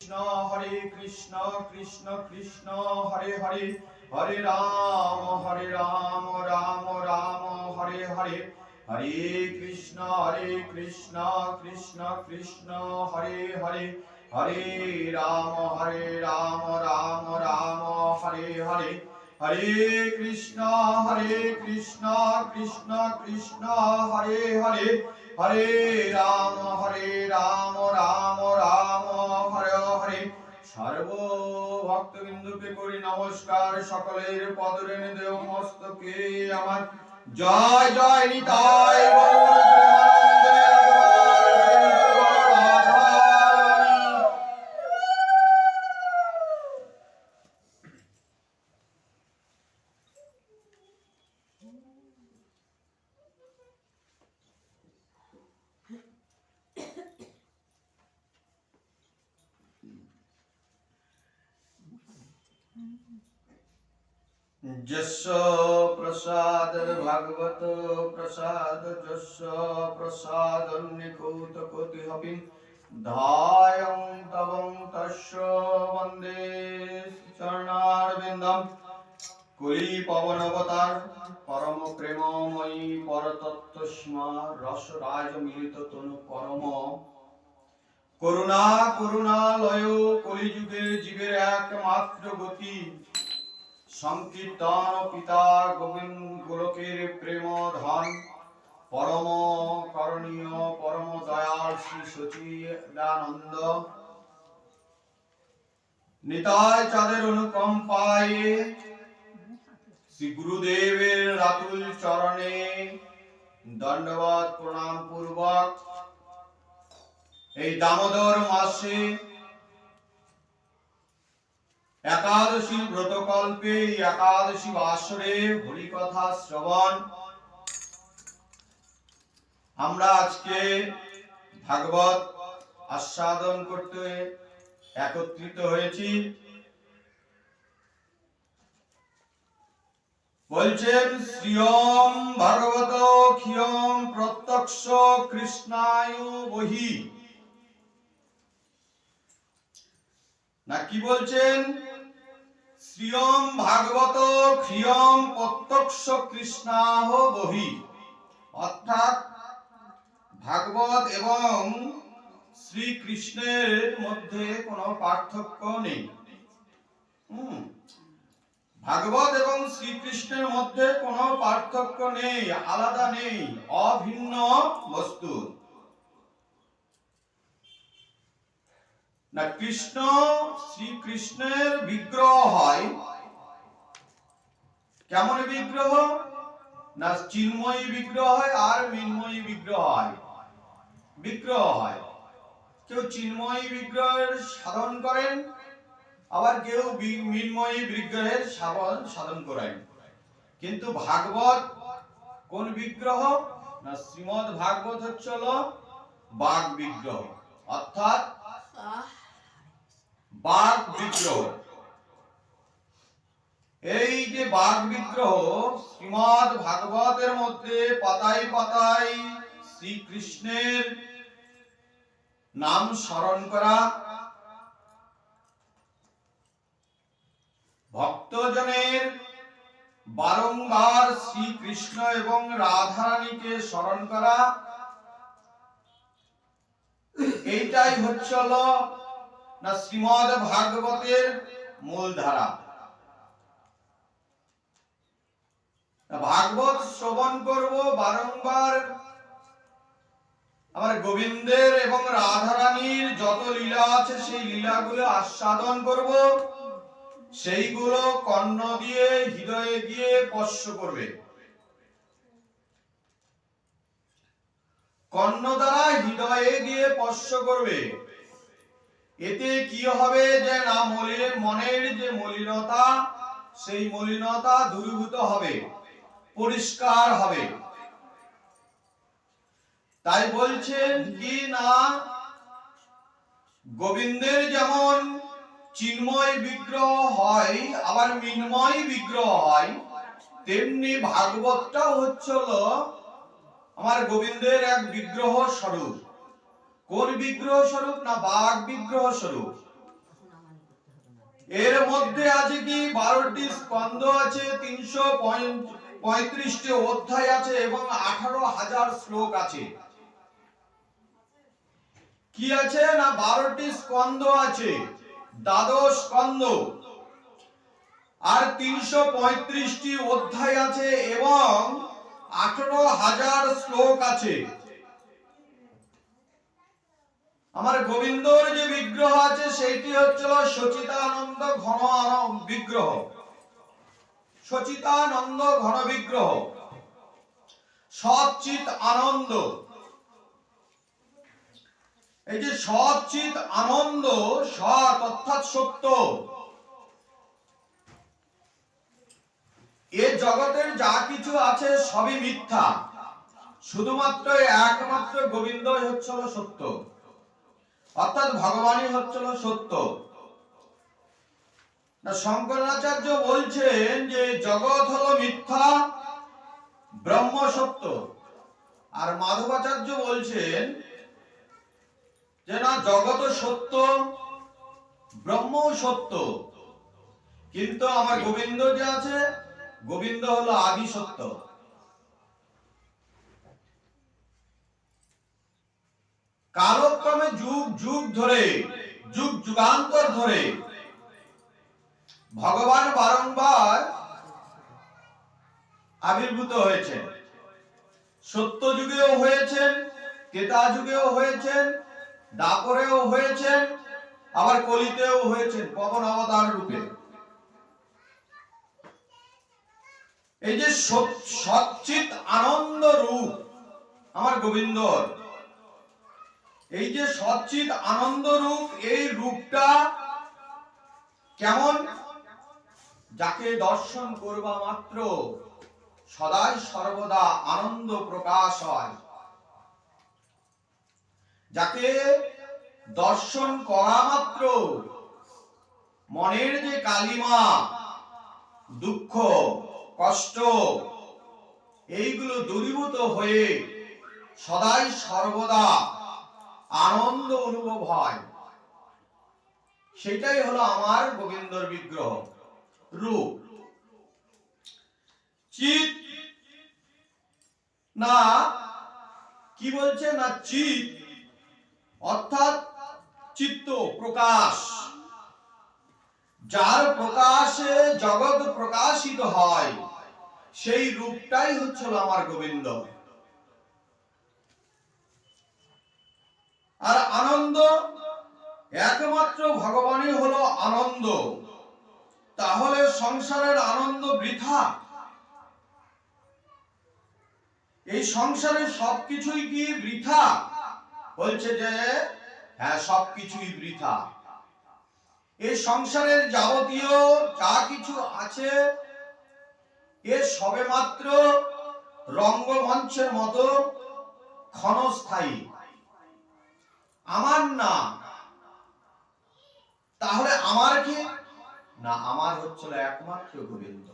কৃষ্ণ হরে কৃষ্ণ কৃষ্ণ কৃষ্ণ হরে হরে হরে রাম রাম রাম হরে হরে হরে কৃষ্ণ কৃষ্ণ কৃষ্ণ হরে হরে হরে রাম রাম রাম হরে হরে হরে কৃষ্ণ কৃষ্ণ কৃষ্ণ হরে হরে হরে রাম রাম রাম হরে হরে। সর্ব ভক্তবিন্দুকে করি নমস্কার, সকলের পদরেণে দেব মস্তকে আমার। জয় জয় নিতাই যস্য প্রসাদ ভাগবত প্রসাদ যস্য প্রসাদ নিকুত কোটি হপি ধায়ং তবং তস্য বন্দে চরণারবিন্দম। কুলি পবন অবতার পরম প্রেমময়ী পরতত্ত্বস্মা রসরাজ মিলিত তনু পরম করুণালয় কলিযুগের জীবের একমাত্র গতি সংকীর্তন পিতা গোবিন্দ গোলকের প্রেম ধন পরম করণীয় পরম দয়াল শ্রী সচিদানন্দ নিতাই চাঁদের অনুকম্পায় শ্রী গুরুদেবের রাতুল চরণে দণ্ডবত প্রণাম পূর্বক এই দামোদর মাসে একাদশী ব্রতকল্পে একাদশী বাসরে হরিকথা শ্রবণ আমরা আজকে ভাগবত আস্বাদন করতে একত্রিত হয়েছি। বলছেন শ্রিয়ম ভাগবত ক্ষিয়ম প্রত্যক্ষ কৃষ্ণায় বহি। না কি বলছেন? শ্রিয়ম ভাগবত ক্ষিয়ম প্রত্যক্ষ কৃষ্ণাহ বহি, অর্থাৎ ভাগবত এবং শ্রীকৃষ্ণের মধ্যে কোনো পার্থক্য নেই। ভাগবত এবং শ্রীকৃষ্ণের মধ্যে কোনো পার্থক্য নেই, আলাদা নেই, অভিন্ন বস্তু। না কৃষ্ণ শ্রীকৃষ্ণের বিগ্রহ হয়, কেমন বিগ্রহ? না চিন্ময়ী বিগ্রহ হয় আর মৃন্ময়ী বিগ্রহ হয়। কেউ চিন্ময়ী বিগ্রহের সাধন করেন, আবার কেউ মৃন্ময়ী বিগ্রহের সাধন করেন। কিন্তু ভাগবত কোন বিগ্রহ? না শ্রীমদ ভাগবত হচ্ছে বাগ বিগ্রহ, অর্থাৎ বাগ বিগ্রহ। এই যে বাগ বিগ্রহ শ্রীমদ ভাগবতের মধ্যে পাতায় পাতায় শ্রীকৃষ্ণের নাম স্মরণ করা, ভক্তজনের বারংবার শ্রীকৃষ্ণ এবং রাধারানীকে স্মরণ করা, এইটাই হচ্ছে না শ্রীমদ ভাগবতের মূল ধারা। ভাগবত শ্রবণ করব, বারংবার আমার গোবিন্দের এবং রাধারানীর যত লীলা আছে সেই লীলাগুলো আস্বাদন করব, সেইগুলো কর্ণ দিয়ে হৃদয়ে গিয়ে স্পর্শ করবে। কর্ণ দ্বারা হৃদয়ে গিয়ে স্পর্শ করবে। এতে কি হবে? যে না মনের যে মলিনতা, সেই মলিনতা দূরীভূত হবে, পরিষ্কার হবে। তাই বলছেন কি না গোবিন্দের যেমন চিন্ময় বিগ্রহ হয় আবার মৃন্ময় বিগ্রহ হয়, তেমনি ভাগবতটাও হচ্ছে আমার গোবিন্দের এক বিগ্রহ স্বরূপ। কোন বিগ্রহ স্বরূপ? না বাগ বিগ্রহ স্বরূপ। এর মধ্যে আছে কি 12টি স্কন্ধ আছে, 335টি অধ্যায় আছে এবং 18,000 শ্লোক আছে। কি আছে না 12টি স্কন্ধ আছে, দ্বাদশ স্কন্ধ, আর 335টি অধ্যায় আছে এবং 18,000 শ্লোক আছে। আমার গোবিন্দর যে বিগ্রহ আছে সেটি হচ্ছিল সচিতানন্দ ঘন বিগ্রহ, সচিতানন্দ ঘন বিগ্রহ, সচ্চিত আনন্দ। এই যে সচ্চিত আনন্দ, সৎ অর্থাৎ সত্য, এই জগতের যা কিছু আছে সবই মিথ্যা, শুধুমাত্র একমাত্র গোবিন্দই হচ্ছিল সত্য, অর্থাৎ ভগবানই হচ্ছিল সত্য। শঙ্করাচার্য বলছেন যে জগৎ হলো মিথ্যা, ব্রহ্ম সত্য। আর মাধবাচার্য বলছেন যে না, জগৎ সত্য, ব্রহ্ম সত্য, কিন্তু আমার গোবিন্দ যে আছে, গোবিন্দ হলো আদি সত্য। কালক্রমে যুগ যুগ ধরে, যুগ যুগান্তর ধরে ভগবান বারংবার আবির্ভূত হয়েছেন। সত্য যুগেও হয়েছেন, ত্রেতা যুগেও হয়েছেন, দ্বাপরেও হয়েছেন, আবার কলিতেও হয়েছেন পবন অবতার রূপে। এই যে সচ্চিত আনন্দ রূপ আমার গোবিন্দর, এই যে সচ্চিত আনন্দ রূপ, এই রূপটা কেমন? যাকে দর্শন করবা মাত্র সদাই সর্বদা আনন্দ প্রকাশ হয়, যাকে দর্শন করা মাত্র মনের যে কালিমা, দুঃখ, কষ্ট, এইগুলো দূরীভূত হয়ে সদাই সর্বদা আনন্দ অনুভব হয়। সেটাই হলো আমার গোবিন্দর বিগ্রহ রূপ। চিত না, কি বলছে না, চিত অর্থাৎ চিত্ত প্রকাশ, যার প্রকাশে জগৎ প্রকাশিত হয়, সেই রূপটাই হচ্ছিল আমার গোবিন্দ। আর আনন্দ, একমাত্র ভগবানই হলো আনন্দ। তাহলে সংসারের আনন্দ বৃথা? এই সংসারের সবকিছুই কি বৃথা? বলছে যে হ্যাঁ, সবকিছুই বৃথা। এই সংসারের যাবতীয় যা কিছু আছে এ সবে মাত্র রঙ্গমঞ্চের মতো ক্ষণস্থায়ী, আমার না। তাহলে আমার কি না, আমার হচ্ছিল একমাত্র গোবিন্দ,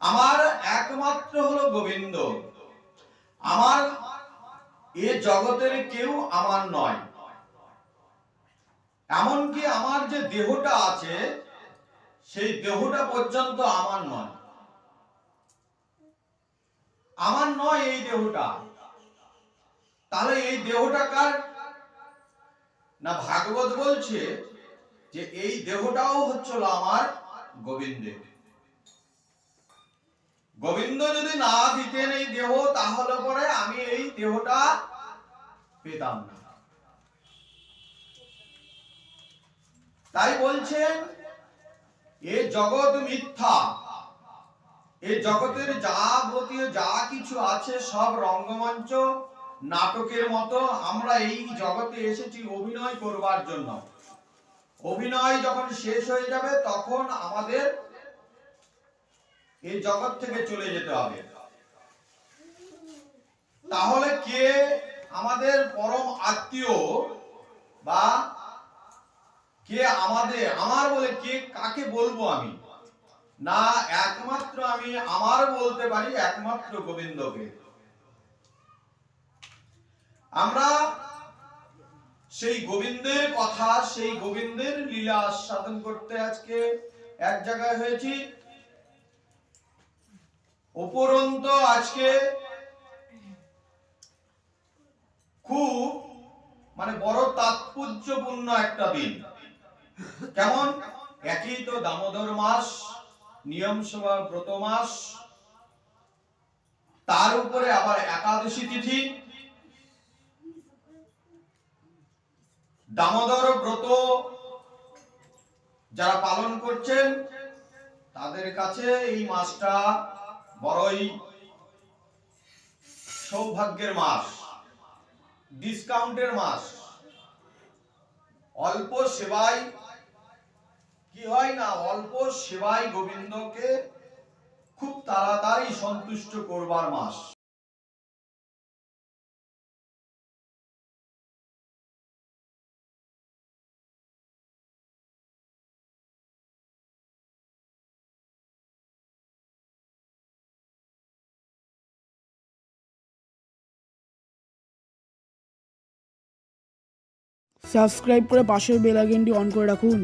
আমার একমাত্র হলো গোবিন্দ। আমার এ জগতের কেউ আমার নয়। এমনকি আমার যে দেহটা আছে, সেই দেহটা পর্যন্ত আমার নয়, আমার নয় এই দেহটা। তাহলে এই দেহটা কার? না, ভাগবত বলছে যে এই দেহটাও হচ্ছিল আমার গোবিন্দের। গোবিন্দ যদি না দিতেন এই দেহ, তাহলে পরে আমি এই দেহটা পেতাম না। তাই বলছেন এ জগৎ মিথ্যা, এ জগতের যাবতীয় যা কিছু আছে সব রঙ্গমঞ্চ, নাটকের মতো। আমরা এই জগতে এসেছি অভিনয় করবার জন্য। অভিনয় যখন শেষ হয়ে যাবে তখন আমাদের এই জগৎ থেকে চলে যেতে হবে। তাহলে কে আমাদের পরম আত্মীয় বা কে আমাদের, আমার বলে কে কাকে বলবো আমি? না, একমাত্র আমি আমার বলতে পারি একমাত্র গোবিন্দকে। আমরা সেই গোবিন্দের কথা, সেই গোবিন্দের লীলা আস্বাদন করতে আজকে এক জায়গায় হয়েছি। উপরন্ত আজকে খুব বড় তাৎপর্যপূর্ণ একটা দিন। কেমন? একই তো দামোদর মাস, নিয়ম সভা ব্রত মাস, তার উপরে আবার একাদশী তিথি। দামোদর ব্রত যারা পালন করছেন তাদের কাছে এই মাসটা বড়ই সৌভাগ্যের মাস, ডিসকাউন্টের মাস। অল্প সেবায় কি হয় না, অল্প সেবায় গোবিন্দকে খুব তাড়াতাড়ি সন্তুষ্ট করবার মাস। সাবস্ক্রাইব করে পাশের বেল আইকনটি অন করে রাখুন।